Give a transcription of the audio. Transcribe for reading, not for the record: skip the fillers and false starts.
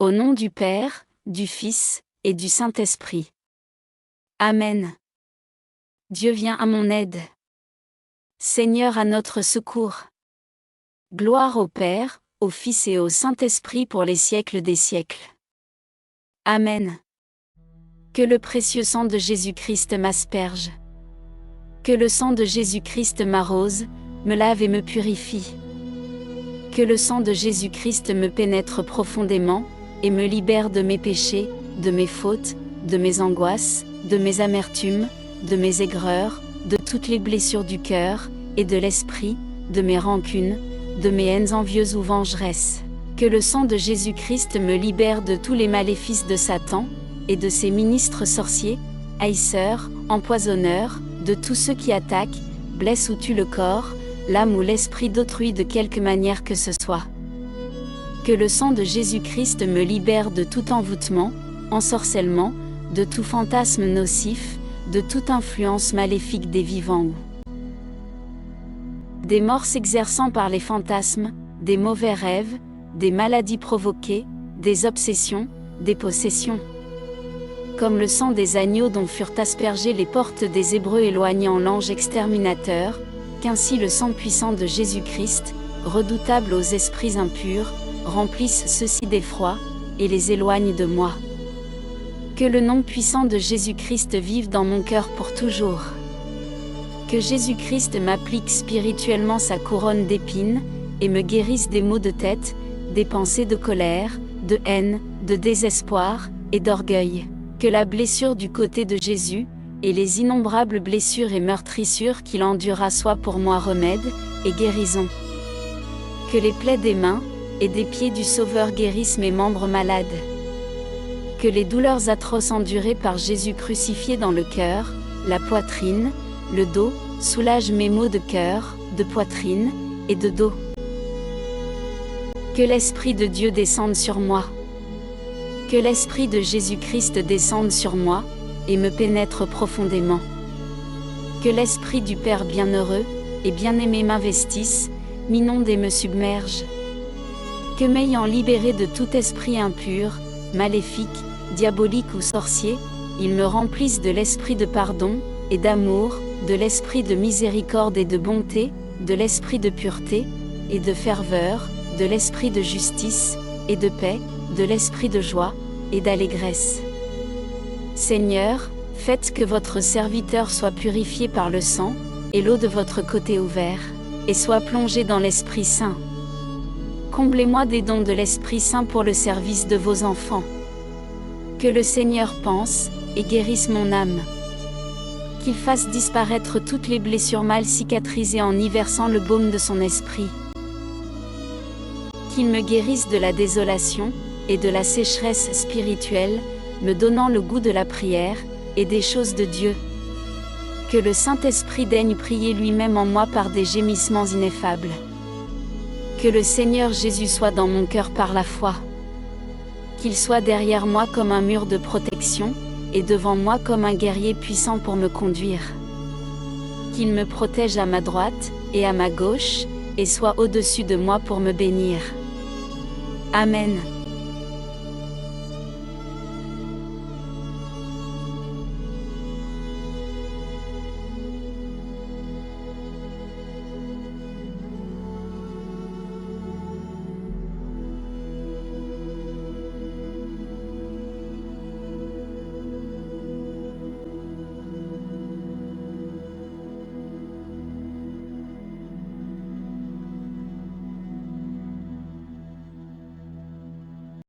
Au nom du Père, du Fils, et du Saint-Esprit. Amen. Dieu vient à mon aide. Seigneur à notre secours. Gloire au Père, au Fils et au Saint-Esprit pour les siècles des siècles. Amen. Que le précieux sang de Jésus-Christ m'asperge. Que le sang de Jésus-Christ m'arrose, me lave et me purifie. Que le sang de Jésus-Christ me pénètre profondément, et me libère de mes péchés, de mes fautes, de mes angoisses, de mes amertumes, de mes aigreurs, de toutes les blessures du cœur, et de l'esprit, de mes rancunes, de mes haines envieuses ou vengeresses. Que le sang de Jésus-Christ me libère de tous les maléfices de Satan, et de ses ministres sorciers, haïsseurs, empoisonneurs, de tous ceux qui attaquent, blessent ou tuent le corps, l'âme ou l'esprit d'autrui de quelque manière que ce soit. Que le sang de Jésus-Christ me libère de tout envoûtement, ensorcellement, de tout fantasme nocif, de toute influence maléfique des vivants ou des morts s'exerçant par les fantasmes, des mauvais rêves, des maladies provoquées, des obsessions, des possessions. Comme le sang des agneaux dont furent aspergées les portes des Hébreux éloignant l'ange exterminateur, qu'ainsi le sang puissant de Jésus-Christ, redoutable aux esprits impurs, remplisse ceux-ci d'effroi, et les éloigne de moi. Que le nom puissant de Jésus-Christ vive dans mon cœur pour toujours. Que Jésus-Christ m'applique spirituellement sa couronne d'épines, et me guérisse des maux de tête, des pensées de colère, de haine, de désespoir, et d'orgueil. Que la blessure du côté de Jésus, et les innombrables blessures et meurtrissures qu'il endura soient pour moi remède, et guérison. Que les plaies des mains, et des pieds du Sauveur guérissent mes membres malades. Que les douleurs atroces endurées par Jésus crucifié dans le cœur, la poitrine, le dos, soulagent mes maux de cœur, de poitrine, et de dos. Que l'Esprit de Dieu descende sur moi. Que l'Esprit de Jésus-Christ descende sur moi, et me pénètre profondément. Que l'Esprit du Père bienheureux, et bien-aimé m'investisse, m'inonde et me submerge. Que m'ayant libéré de tout esprit impur, maléfique, diabolique ou sorcier, il me remplisse de l'esprit de pardon, et d'amour, de l'esprit de miséricorde et de bonté, de l'esprit de pureté, et de ferveur, de l'esprit de justice, et de paix, de l'esprit de joie, et d'allégresse. Seigneur, faites que votre serviteur soit purifié par le sang, et l'eau de votre côté ouvert, et soit plongé dans l'Esprit Saint. Comblez-moi des dons de l'Esprit Saint pour le service de vos enfants. Que le Seigneur pense, et guérisse mon âme. Qu'il fasse disparaître toutes les blessures mal cicatrisées en y versant le baume de son esprit. Qu'il me guérisse de la désolation, et de la sécheresse spirituelle, me donnant le goût de la prière, et des choses de Dieu. Que le Saint-Esprit daigne prier lui-même en moi par des gémissements ineffables. Que le Seigneur Jésus soit dans mon cœur par la foi. Qu'il soit derrière moi comme un mur de protection, et devant moi comme un guerrier puissant pour me conduire. Qu'il me protège à ma droite, et à ma gauche, et soit au-dessus de moi pour me bénir. Amen.